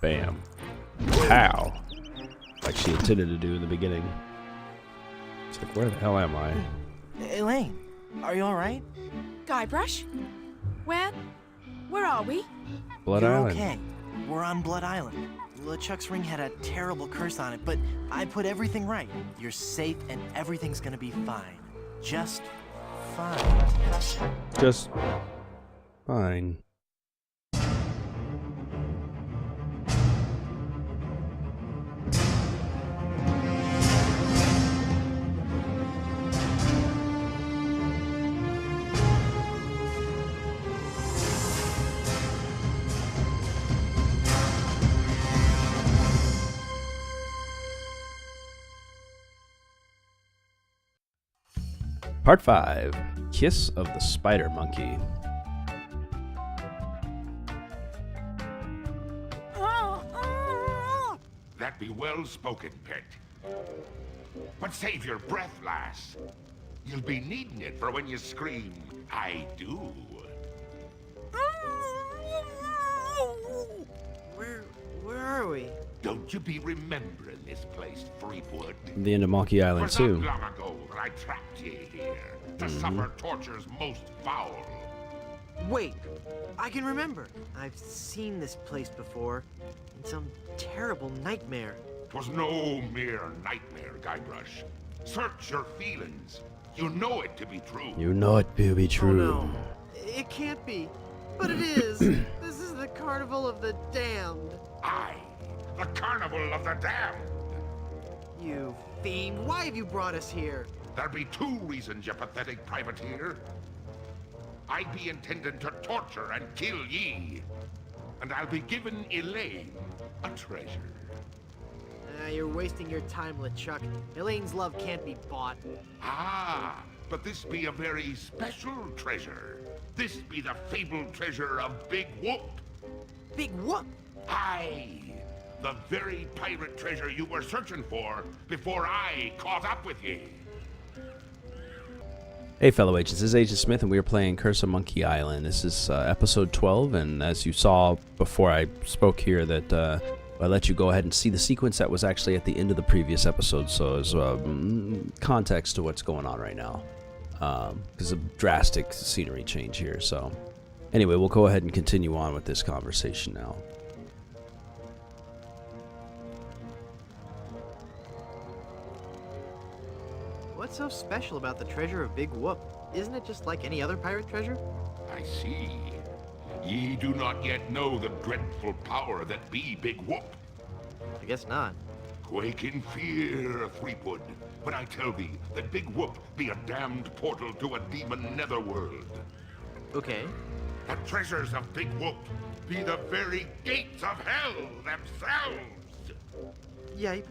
Bam. Pow. Like she intended to do in the beginning. It's like, where the hell am I? Elaine, are you alright? Guybrush? Where are we? Blood You're Island. okay. We're on Blood Island. LeChuck's ring had a terrible curse on it, but I put everything right. You're safe and everything's gonna be fine. Just fine. Just fine. Part 5. Kiss of the Spider Monkey. That be well spoken, pet. But save your breath, lass. You'll be needing it for when you scream, I do. Where are we? Don't you be remembering this place, Threepwood? The end of Monkey Island, For too. long ago that I trapped ye here to suffer tortures most foul. Wait, I can remember. I've seen this place before. In some terrible nightmare. 'Twas no mere nightmare, Guybrush. Search your feelings. You know it to be true. You know it to be true. Oh no, it can't be. But it is. This is the Carnival of the Damned. Aye, the Carnival of the Damned. You fiend, why have you brought us here? There be two reasons, you pathetic privateer. I be intending to torture and kill ye. And I'll be giving Elaine a treasure. You're wasting your time, LeChuck. Elaine's love can't be bought. Ah, but this be a very special treasure. This be the fabled treasure of Big Whoop. Big whoop! Aye, the very pirate treasure you were searching for before I caught up with ye. Hey fellow agents, this is Agent Smith and we are playing Curse of Monkey Island. This is episode 12, and as you saw before I spoke here that I let you go ahead and see the sequence that was actually at the end of the previous episode, so as context to what's going on right now. There's a drastic scenery change here, so anyway, we'll go ahead and continue on with this conversation now. What's so special about the treasure of Big Whoop? Isn't it just like any other pirate treasure? I see. Ye do not yet know the dreadful power that be Big Whoop. I guess not. Quake in fear, Threepwood, when I tell thee that Big Whoop be a damned portal to a demon netherworld. Okay. The treasures of Big Whoop be the very gates of hell themselves. Yipe.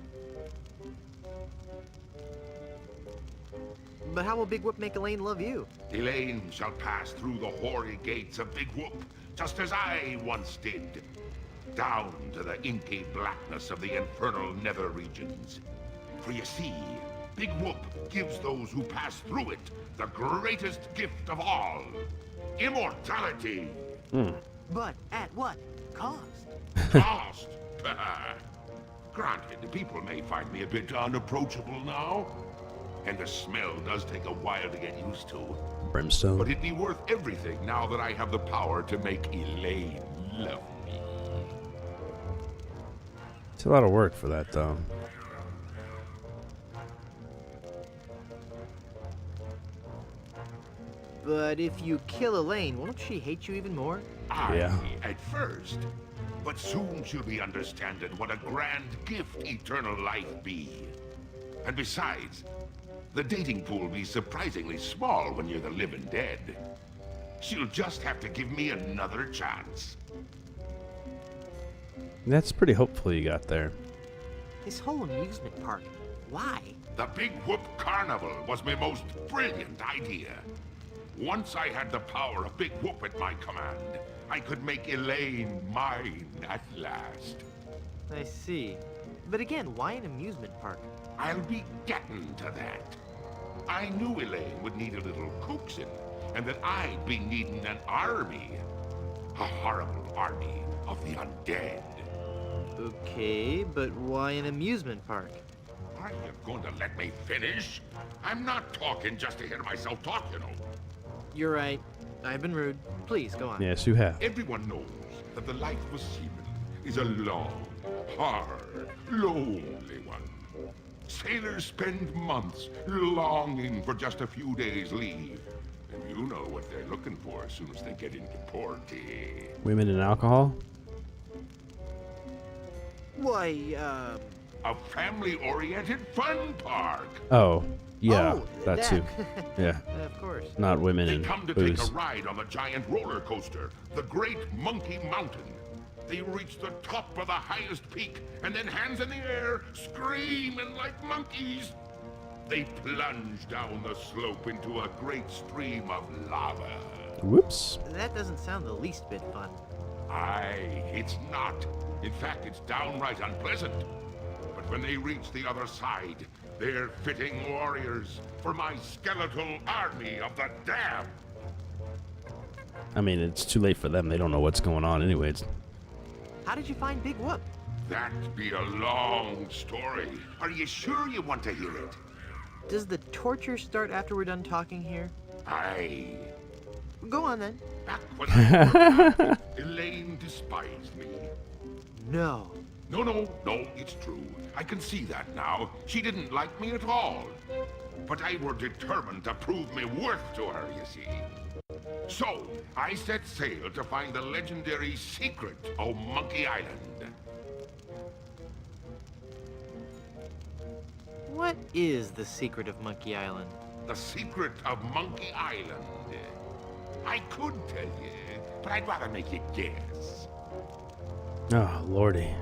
But how will Big Whoop make Elaine love you? Elaine shall pass through the hoary gates of Big Whoop, just as I once did. Down to the inky blackness of the infernal nether regions. For you see, Big Whoop gives those who pass through it the greatest gift of all. Immortality. But at what cost? Lost. Granted, people may find me a bit unapproachable now. And the smell does take a while to get used to. Brimstone. But it'd be worth everything now that I have the power to make Elaine love me. It's a lot of work for that, though. But if you kill Elaine, won't she hate you even more? Aye, Yeah. at first. But soon she'll be understanding what a grand gift eternal life be. And besides, the dating pool be surprisingly small when you're the living dead. She'll just have to give me another chance. That's pretty hopeful you got there. This whole amusement park, why? The Big Whoop Carnival was my most brilliant idea. Once I had the power of Big Whoop at my command, I could make Elaine mine at last. I see. But again, why an amusement park? I'll be getting to that. I knew Elaine would need a little coaxing, and that I'd be needing an army. A horrible army of the undead. Okay, but why an amusement park? Are you going to let me finish? I'm not talking just to hear myself talk, you know. You're right. I've been rude. Please, go on. Yes, you have. Everyone knows that the life of a seaman is a long, hard, lonely one. Sailors spend months longing for just a few days' leave. And you know what they're looking for as soon as they get into port. Women and alcohol? Why, A family-oriented fun park. Oh, yeah, oh, that too. Yeah, Of course. not women They and come to booze. take a ride on the giant roller coaster, the Great Monkey Mountain. They reach the top of the highest peak, and then hands in the air, screaming like monkeys. They plunge down the slope into a great stream of lava. Whoops. That doesn't sound the least bit fun. Aye, it's not. In fact, it's downright unpleasant. But when they reach the other side, they're fitting warriors for my skeletal army of the damned. I mean, it's too late for them. They don't know what's going on anyways. How did you find Big Whoop? That'd be a long story. Are you sure you want to hear it? Does the torture start after we're done talking here? Aye. Go on then. Back when I was Elaine despised me. No. No, it's true. I can see that now. She didn't like me at all. But I were determined to prove me worth to her, you see. So, I set sail to find the legendary secret of Monkey Island. What is the secret of Monkey Island? The secret of Monkey Island. I could tell you, but I'd rather make you guess. Oh, lordy.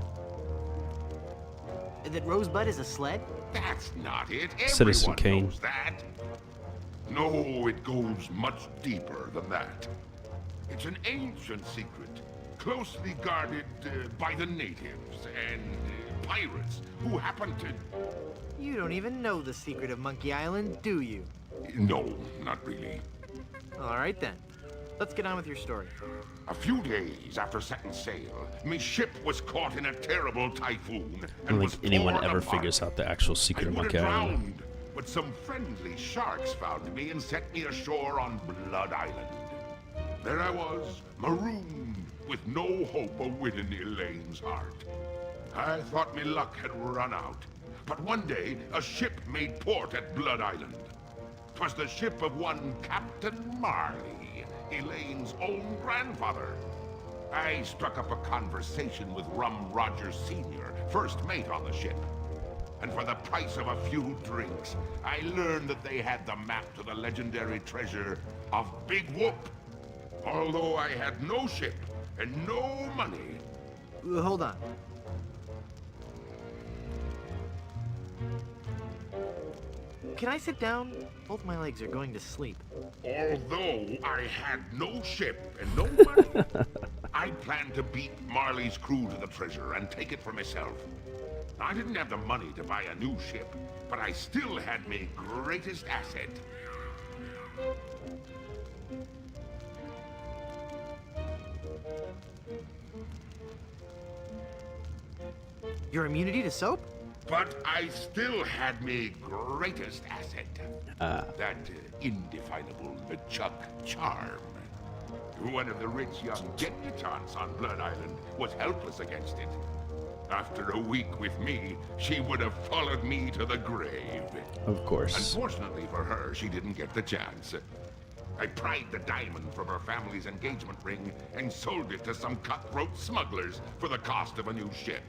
That Rosebud is a sled? That's not it. Citizen Everyone Kane. knows that. No, it goes much deeper than that. It's an ancient secret, closely guarded by the natives and pirates who happen to... You don't even know the secret of Monkey Island, do you? No, not really. All right then. Let's get on with your story. A few days after setting sail, my ship was caught in a terrible typhoon I and don't was think anyone torn ever apart. figures out the actual I secret of would have Monkey Island. drowned, but some friendly sharks found me and set me ashore on Blood Island. There I was, marooned, with no hope of winning Elaine's heart. I thought my luck had run out, but one day a ship made port at Blood Island. 'Twas the ship of one Captain Marley, Elaine's own grandfather. I struck up a conversation with Rum Rogers Sr., first mate on the ship. And for the price of a few drinks, I learned that they had the map to the legendary treasure of Big Whoop. Although I had no ship and no money. Hold on. Can I sit down? Both my legs are going to sleep. Although I had no ship and no money, I planned to beat Marley's crew to the treasure and take it for myself. I didn't have the money to buy a new ship, but I still had my greatest asset. Your immunity to soap? But I still had my greatest asset. That indefinable LeChuck charm. One of the rich young debutantes on Blood Island was helpless against it. After a week with me, she would have followed me to the grave. Of course. Unfortunately for her, she didn't get the chance. I pried the diamond from her family's engagement ring and sold it to some cutthroat smugglers for the cost of a new ship.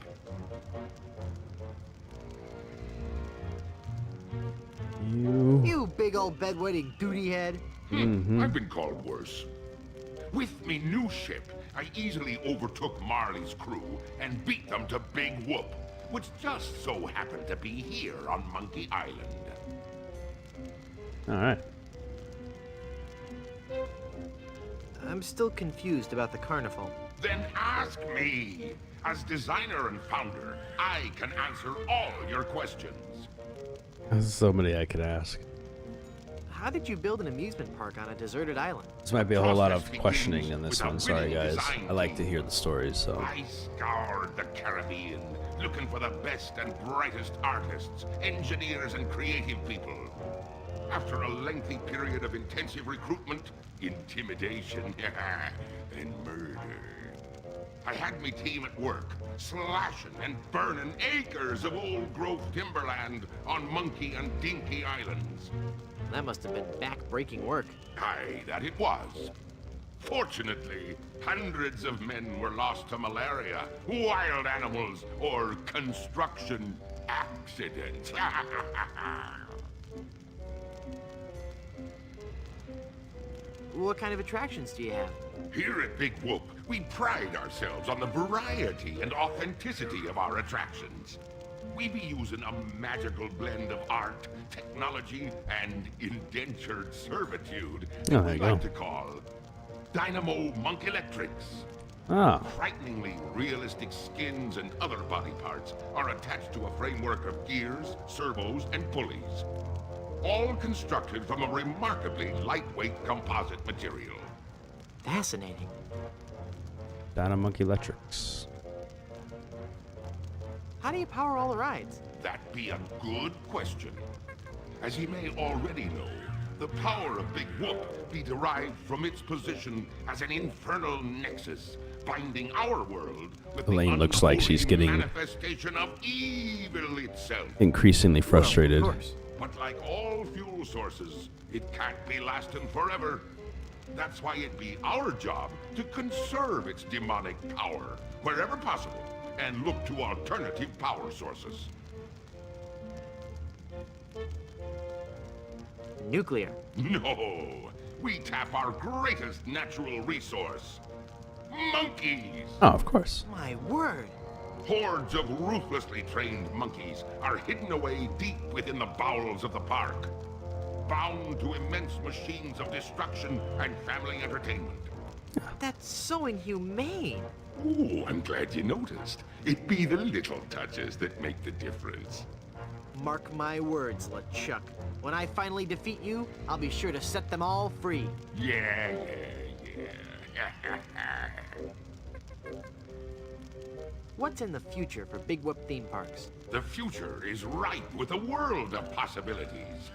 You big old bedwetting duty head. I've been called worse. With me new ship, I easily overtook Marley's crew and beat them to Big Whoop, which just so happened to be here on Monkey Island. All right. I'm still confused about the carnival. Then ask me. As designer and founder, I can answer all your questions. There's so many I could ask. How How did you build an amusement park on a deserted island? This might be a whole lot of questioning in this one. Sorry, guys. I like to hear the stories, so. I scoured the Caribbean, looking for the best and brightest artists, engineers, and creative people. After a lengthy period of intensive recruitment, intimidation, and murder, I had my team at work, slashing and burning acres of old-growth timberland on Monkey and Dinghy Islands. That must have been back-breaking work. Aye, that it was. Fortunately, hundreds of men were lost to malaria, wild animals, or construction accidents. What kind of attractions do you have? Here at Big Whoop, we pride ourselves on the variety and authenticity of our attractions. We be using a magical blend of art, technology, and indentured servitude that we like to call Dynamo Monk Electrics. Ah. Frighteningly realistic skins and other body parts are attached to a framework of gears, servos, and pulleys. All constructed from a remarkably lightweight composite material. Fascinating. Dynamo Monkey Electrics. How do you power all the rides? That be a good question. As ye may already know, the power of Big Whoop be derived from its position as an infernal nexus, binding our world with Elaine the looks like she's getting manifestation of evil itself. increasingly frustrated. Well, of course. But like all fuel sources, it can't be lasting forever. That's why it be our job to conserve its demonic power wherever possible and look to alternative power sources. Nuclear. No, we tap our greatest natural resource, monkeys. Oh, of course. My word. Hordes of ruthlessly trained monkeys are hidden away deep within the bowels of the park, bound to immense machines of destruction and family entertainment. That's so inhumane. Ooh, I'm glad you noticed. It be the little touches that make the difference. Mark my words, LeChuck. When I finally defeat you, I'll be sure to set them all free. Yeah. What's in the future for Big Whoop theme parks? The future is ripe with a world of possibilities.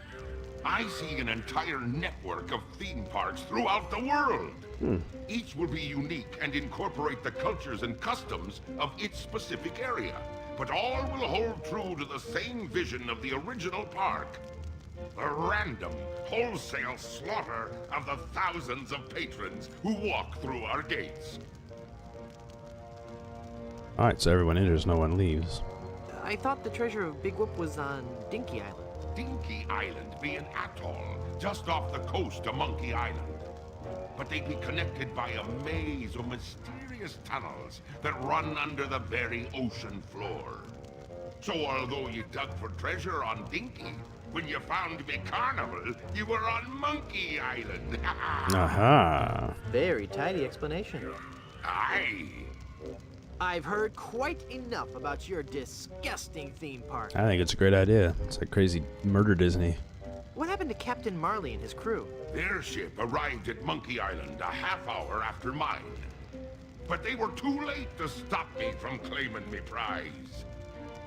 I see an entire network of theme parks throughout the world. Each will be unique and incorporate the cultures and customs of its specific area. But all will hold true to the same vision of the original park. The random, wholesale slaughter of the thousands of patrons who walk through our gates. Alright, so everyone enters, no one leaves. I thought the treasure of Big Whoop was on Dinghy Island. Dinghy Island be an atoll just off the coast of Monkey Island. But they be connected by a maze of mysterious tunnels that run under the very ocean floor. So although you dug for treasure on Dinghy, when you found me carnival, you were on Monkey Island. Aha. Very tidy explanation. Aye. I've heard quite enough about your disgusting theme park. I think it's a great idea. It's like crazy murder Disney. What happened to Captain Marley and his crew? Their ship arrived at Monkey Island a half hour after mine. But they were too late to stop me from claiming me prize.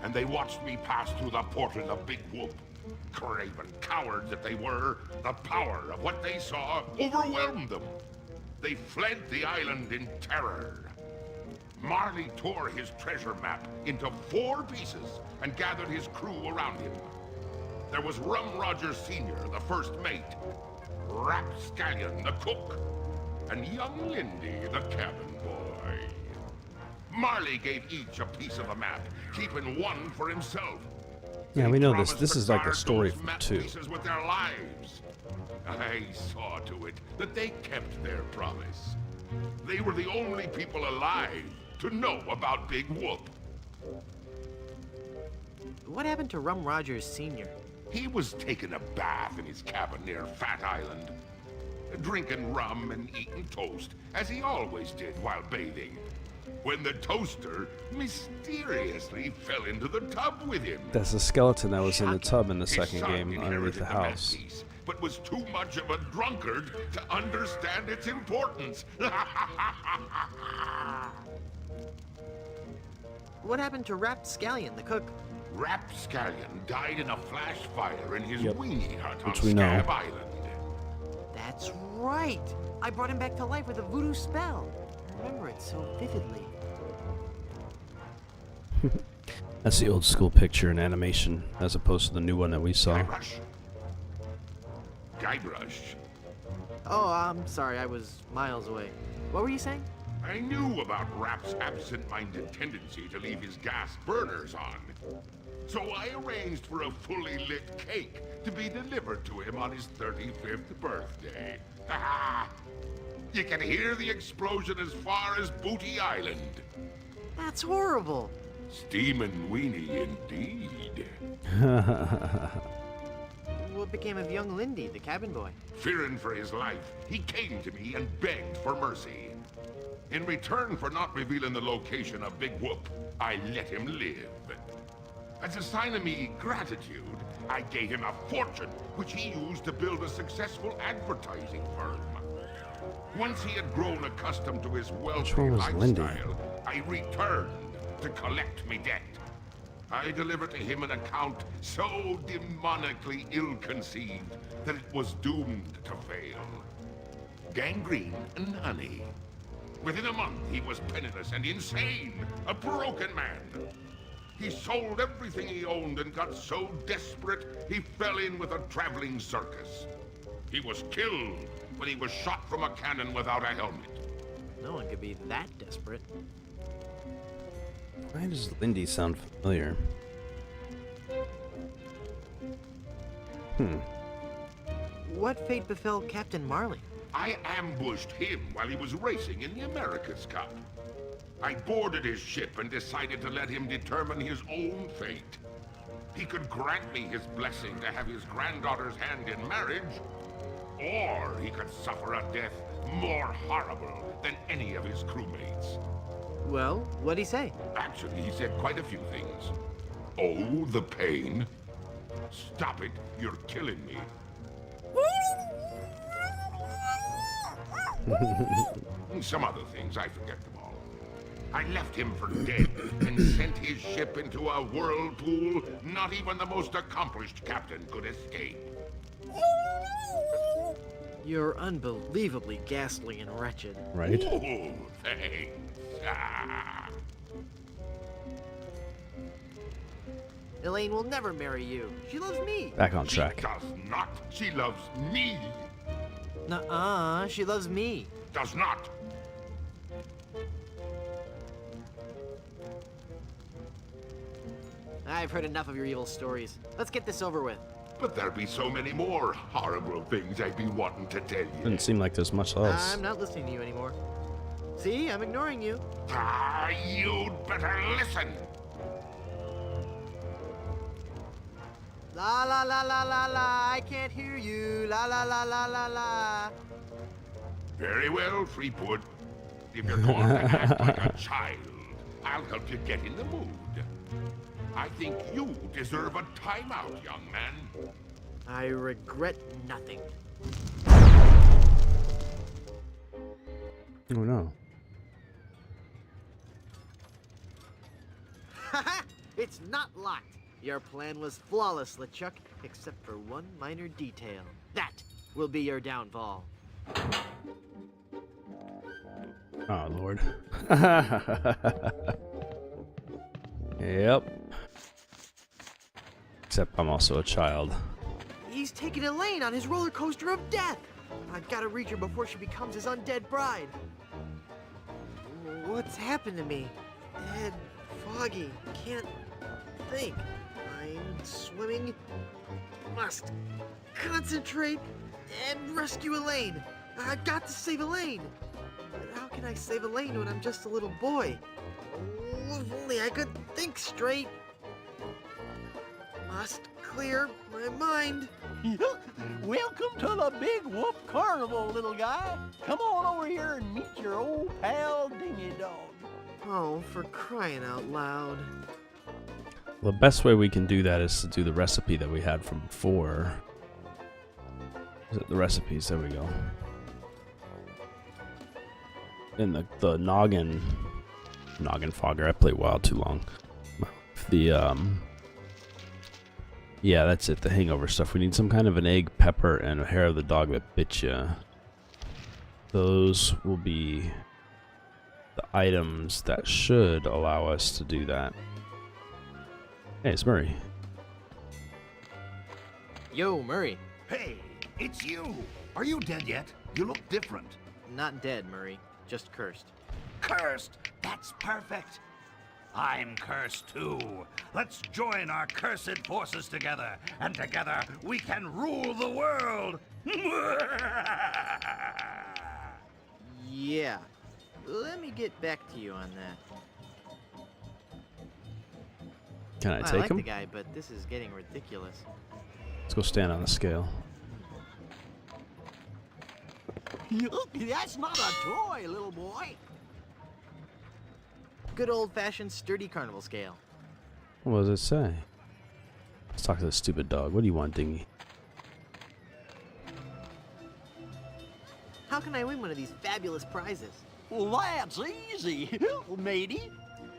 And they watched me pass through the portal of Big Whoop. Craven cowards that they were, the power of what they saw overwhelmed them. They fled the island in terror. Marley tore his treasure map into 4 pieces and gathered his crew around him. There was Rum Rogers Sr., the first mate, Rapscallion, the cook, and young Lindy, the cabin boy. Marley gave each a piece of the map, keeping one for himself. Yeah, They we know this. promised This to is like a guard story those from map 2. pieces with their lives. I saw to it that they kept their promise. They were the only people alive to know about Big Whoop. What happened to Rum Rogers Sr.? He was taking a bath in his cabin near Fat Island, drinking rum and eating toast, as he always did while bathing, when the toaster mysteriously fell into the tub with him. That's the skeleton that was in the tub in the His second son game underneath inherited the map house. piece but was too much of a drunkard to understand its importance. What happened to Rapscallion, the cook? Rapscallion died in a flash fire in his weenie hut on Which we know. Scab Island. That's right. I brought him back to life with a voodoo spell. I remember it so vividly. That's the old school picture in animation, as opposed to the new one that we saw. Guybrush. Guybrush. Oh, I'm sorry. I was miles away. What were you saying? I knew about Rap's absent-minded tendency to leave his gas burners on. So I arranged for a fully lit cake to be delivered to him on his 35th birthday. You can hear the explosion as far as Booty Island. That's horrible. Steamin' weenie indeed. What became of young Lindy, the cabin boy? Fearing for his life, he came to me and begged for mercy. In return for not revealing the location of Big Whoop, I let him live. As a sign of me gratitude, I gave him a fortune, which he used to build a successful advertising firm. Once he had grown accustomed to his wealthy one was Lindy? lifestyle, I returned to collect me debt. I delivered to him an account so demonically ill-conceived that it was doomed to fail. Gangrene and honey. Within a month, he was penniless and insane, a broken man. He sold everything he owned and got so desperate, he fell in with a traveling circus. He was killed when he was shot from a cannon without a helmet. No one could be that desperate. Why does Lindy sound familiar? What fate befell Captain Marley? I ambushed him while he was racing in the America's Cup. I boarded his ship and decided to let him determine his own fate. He could grant me his blessing to have his granddaughter's hand in marriage, or he could suffer a death more horrible than any of his crewmates. Well, what'd he say? Actually, he said quite a few things. Oh, the pain. Stop it, you're killing me. And some other things, I forget them all. I left him for dead and sent his ship into a whirlpool not even the most accomplished captain could escape. You're unbelievably ghastly and wretched. Right? Oh, thanks. Ah. Elaine will never marry you. She loves me. Back on She track. does not. She loves me. Nuh-uh, she loves me. Does not. I've heard enough of your evil stories. Let's get this over with. But there be so many more horrible things I'd be wanting to tell you. Doesn't seem like there's much else. I'm not listening to you anymore. See, I'm ignoring you. Ah, you'd better listen. La la la la la la, I can't hear you. La la la la la la. Very well, Fleetwood. If you're going to act like a child, I'll help you get in the mood. I think you deserve a timeout, young man. I regret nothing. Oh no. Haha! It's not locked. Your plan was flawless, LeChuck, except for one minor detail. That will be your downfall. Oh Lord. Yep. Except I'm also a child. He's taking Elaine on his roller coaster of death. I've got to reach her before she becomes his undead bride. What's happened to me? Head foggy. Can't think. I'm swimming. Must concentrate and rescue Elaine. I've got to save Elaine. But how can I save Elaine when I'm just a little boy? Oh, if only I could think straight. Must clear my mind. Welcome to the Big Whoop Carnival, little guy. Come on over here and meet your old pal, Dinghy Dog. Oh, for crying out loud. The best way we can do that is to do the recipe that we had from before. Is it the recipes? There we go. And the noggin fogger. I played WoW too long. The yeah, that's it. The hangover stuff. We need some kind of an egg, pepper, and a hair of the dog that bit you. Those will be the items that should allow us to do that. Hey, it's Murray. Yo, Murray. Hey, it's you! Are you dead yet? You look different. Not dead, Murray. Just cursed. Cursed! That's perfect! I'm cursed too. Let's join our cursed forces together, and together we can rule the world! Yeah. Let me get back to you on that. Can I I take like him? the guy, but this is getting ridiculous. Let's go stand on the scale. That's not a toy, little boy. Good old-fashioned sturdy carnival scale. What does it say? Let's talk to the stupid dog. What do you want, Dinghy? How can I win one of these fabulous prizes? Well, that's easy, matey.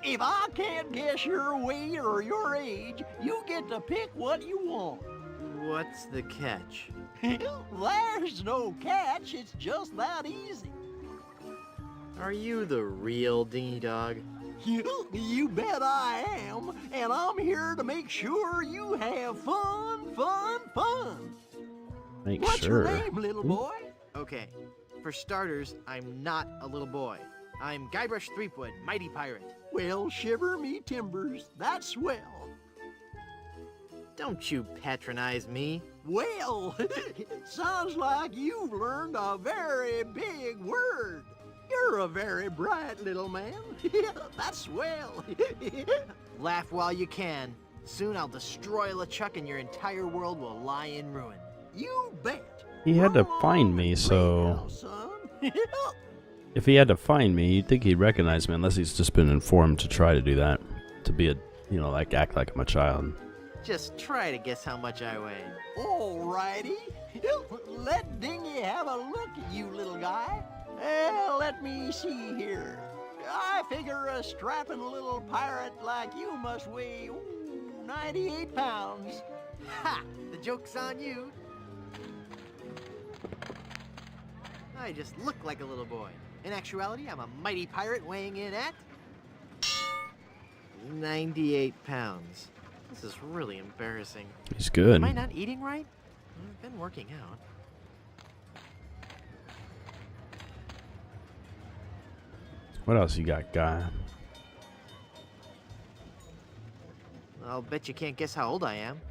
If I can't guess your weight or your age, you get to pick what you want. What's the catch? There's no catch, it's just that easy. Are you the real Dinghy Dog? You bet I am, and I'm here to make sure you have fun. Make What's sure. your name, little boy? Okay. For starters, I'm not a little boy. I'm Guybrush Threepwood, mighty pirate. Well, shiver me timbers, that's swell. Don't you patronize me. Well, it sounds like you've learned a very big word. You're a very bright little man. That's swell. Laugh while you can. Soon I'll destroy LeChuck and your entire world will lie in ruin. You bet. He had to Roll find on me, the so trail, son. if he had to find me, you'd think he'd recognize me, unless he's just been informed to try to do that, to be a, you know, like act like I'm a child. Just try to guess how much I weigh. Alrighty. Let Dinghy have a look at you, little guy. Let me see here. I figure a strapping little pirate like you must weigh 98 pounds. Ha! The joke's on you. I just look like a little boy. In actuality, I'm a mighty pirate weighing in at 98 pounds. This is really embarrassing. He's good. Am I not eating right? I've been working out. What else you got, guy? I'll bet you can't guess how old I am.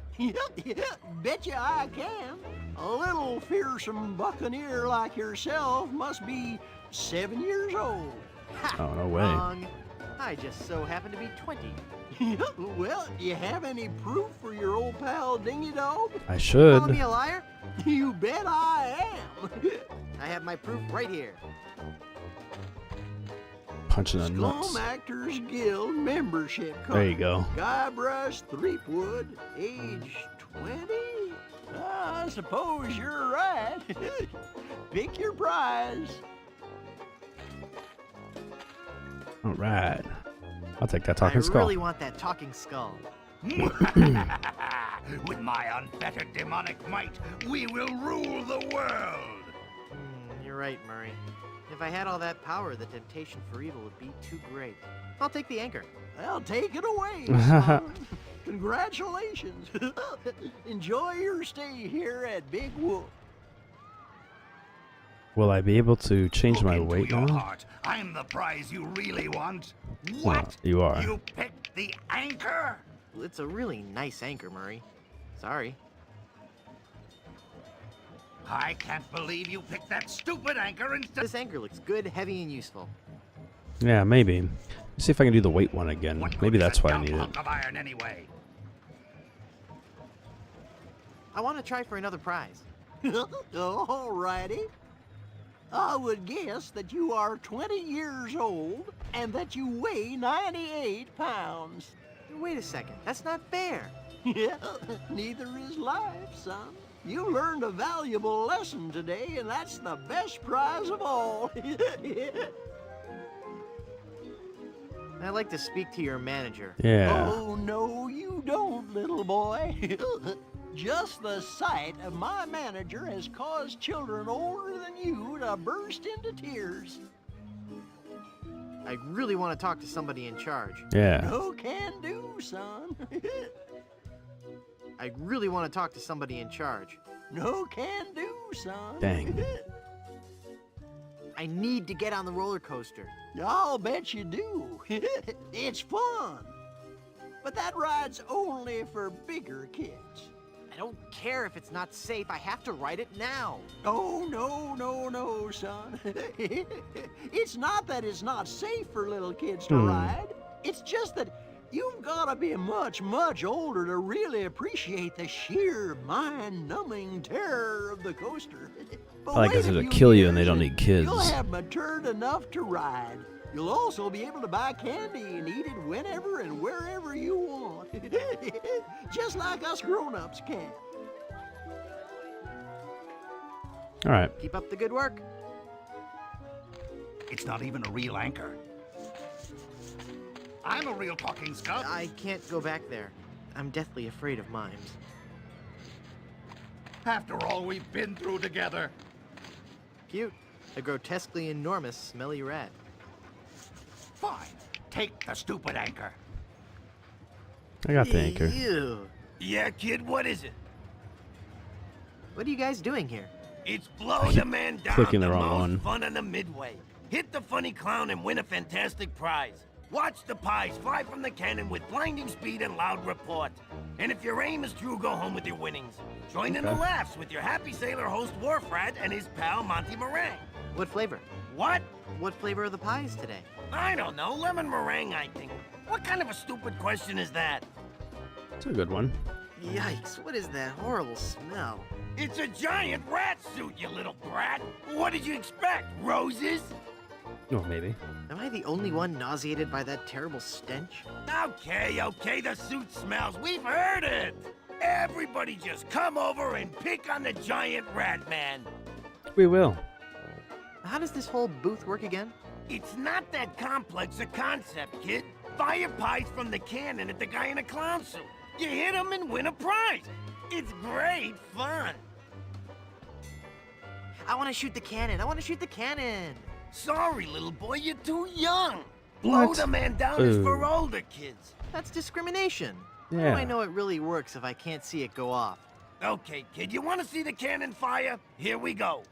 Betcha I can. A little fearsome buccaneer like yourself must be 7 years old. Ha! Oh, no way. Wrong. I just so happen to be 20. Well, do you have any proof for your old pal Dinghy Dog? I Call me should. a liar? You bet I am. I have my proof right here. Punching the nuts. Scum Actors Guild membership card. There you go. Guybrush Threepwood, age 20? I suppose you're right. Pick your prize. All right. I'll take that talking I skull. really want that talking skull. With my unfettered demonic might, we will rule the world! You're right, Murray. If I had all that power, the temptation for evil would be too great. I'll take the anchor. Well, take it away, son. Congratulations. Enjoy your stay here at Big Whoop. Will I be able to change Look my into weight your now? heart. I'm the prize you really want. Well, What? you are. You picked the anchor? It's a really nice anchor, Murray. Sorry. I can't believe you picked that stupid anchor instead. This anchor looks good, heavy, and useful. Yeah, maybe. Let's see if I can do the weight one again. What Maybe good is that's a why I dumb need it. hunk of iron anyway? I want to try for another prize. Alrighty. I would guess that you are 20 years old and that you weigh 98 pounds. Wait a second. That's not fair. Yeah, neither is life, son. You learned a valuable lesson today, and that's the best prize of all. I'd like to speak to your manager. Yeah. Oh, no, you don't, little boy. Just the sight of my manager has caused children older than you to burst into tears. I really want to talk to somebody in charge. Yeah. No can do, son. I really want to talk to somebody in charge. No can do, son. Dang. I need to get on the roller coaster. I'll bet you do. It's fun. But that ride's only for bigger kids. I don't care if it's not safe. I have to ride it now. Oh, no, son. It's not that it's not safe for little kids to ride. It's just that you've got to be much, much older to really appreciate the sheer mind-numbing terror of the coaster. But I like wait this a to few kill you and they years don't need kids. You'll have matured enough to ride. You'll also be able to buy candy and eat it whenever and wherever you want. Just like us grown-ups can. All right. Keep up the good work. It's not even a real anchor. I'm a real talking skunk. I can't go back there. I'm deathly afraid of mimes. After all we've been through together. Cute. A grotesquely enormous, smelly rat. Fine. Take the stupid anchor. I got the anchor. Ew. Yeah, kid, what is it? What are you guys doing here? It's blow the man down. Clicking the wrong most one. Fun on the midway. Hit the funny clown and win a fantastic prize. Watch the pies fly from the cannon with blinding speed and loud report. And if your aim is true, go home with your winnings. Join in the Okay. laughs with your happy sailor host Wharfrat and his pal Monty Meringue. What flavor? What? What flavor are the pies today? I don't know. Lemon meringue, I think. What kind of a stupid question is that? It's a good one. Yikes, what is that horrible smell? It's a giant rat suit, you little brat. What did you expect? Roses? Oh, maybe. Am I the only one nauseated by that terrible stench? Okay, the suit smells. We've heard it. Everybody just come over and pick on the giant rat man. We will. How does this whole booth work again? It's not that complex a concept, kid. Fire pies from the cannon at the guy in a clown suit. You hit him and win a prize. It's great fun. I want to shoot the cannon. Sorry, little boy, you're too young. Blow What? the man down is for Ooh. older kids. That's discrimination. How do Yeah. I know it really works if I can't see it go off? Okay, kid, you want to see the cannon fire? Here we go.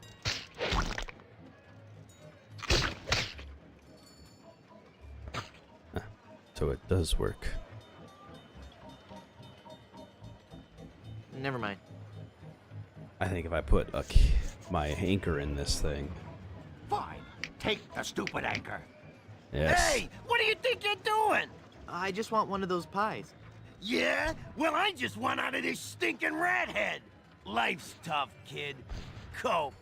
So it does work. Never mind. I think if I put my anchor in this thing. Fine. Take the stupid anchor. Yes. Hey, what do you think you're doing? I just want one of those pies. Yeah? Well, I just want out of this stinking rat head. Life's tough, kid. Cope.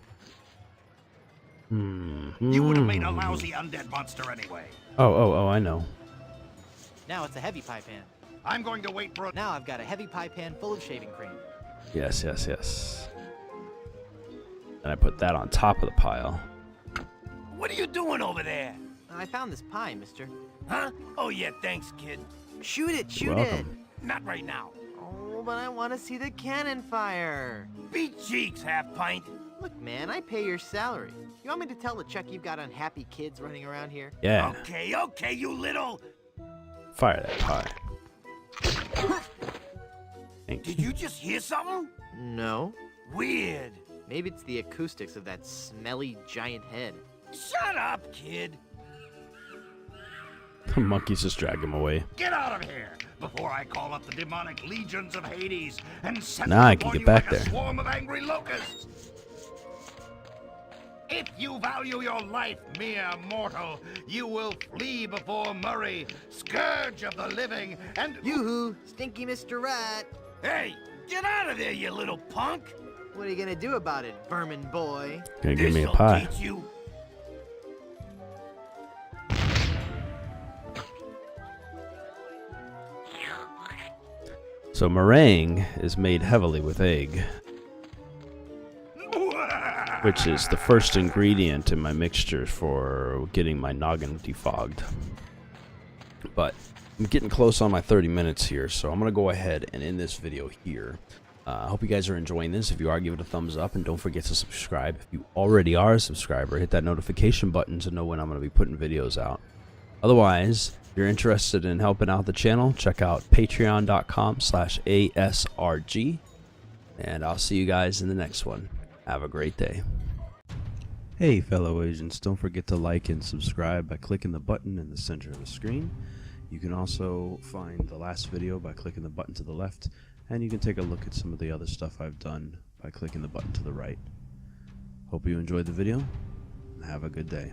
You would have made a lousy undead monster anyway. Oh, I know. Now it's a heavy pie pan. I'm going to wait for a... Now I've got a heavy pie pan full of shaving cream. Yes. And I put that on top of the pile. What are you doing over there? I found this pie, mister. Huh? Oh, yeah, thanks, kid. Shoot it, You're welcome. Not right now. Oh, but I want to see the cannon fire. Beat cheeks, half pint. Look, man, I pay your salary. You want me to tell LeChuck you've got unhappy kids running around here? Yeah. Okay, you little... Fire that pie. Thank Did you. you just hear something? No. Weird. Maybe it's the acoustics of that smelly giant head. Shut up, kid. The monkeys just drag him away. Get out of here before I call up the demonic legions of Hades and send Now I them can for get you back like a there. swarm of angry locusts. If you value your life, mere mortal, you will flee before Murray, scourge of the living, and... Yoo-hoo, stinky Mr. Rat. Hey, get out of there, you little punk. What are you gonna do about it, vermin boy? Gonna give me a This'll pie. teach you. So meringue is made heavily with egg. which is the first ingredient in my mixture for getting my noggin defogged. But I'm getting close on my 30 minutes here, so I'm going to go ahead and end this video here. I hope you guys are enjoying this. If you are, give it a thumbs up, and don't forget to subscribe. If you already are a subscriber, hit that notification button to know when I'm going to be putting videos out. Otherwise, if you're interested in helping out the channel, check out patreon.com/ASRG, and I'll see you guys in the next one. Have a great day. Hey fellow agents, don't forget to like and subscribe by clicking the button in the center of the screen. You can also find the last video by clicking the button to the left, and you can take a look at some of the other stuff I've done by clicking the button to the right. Hope you enjoyed the video, and have a good day.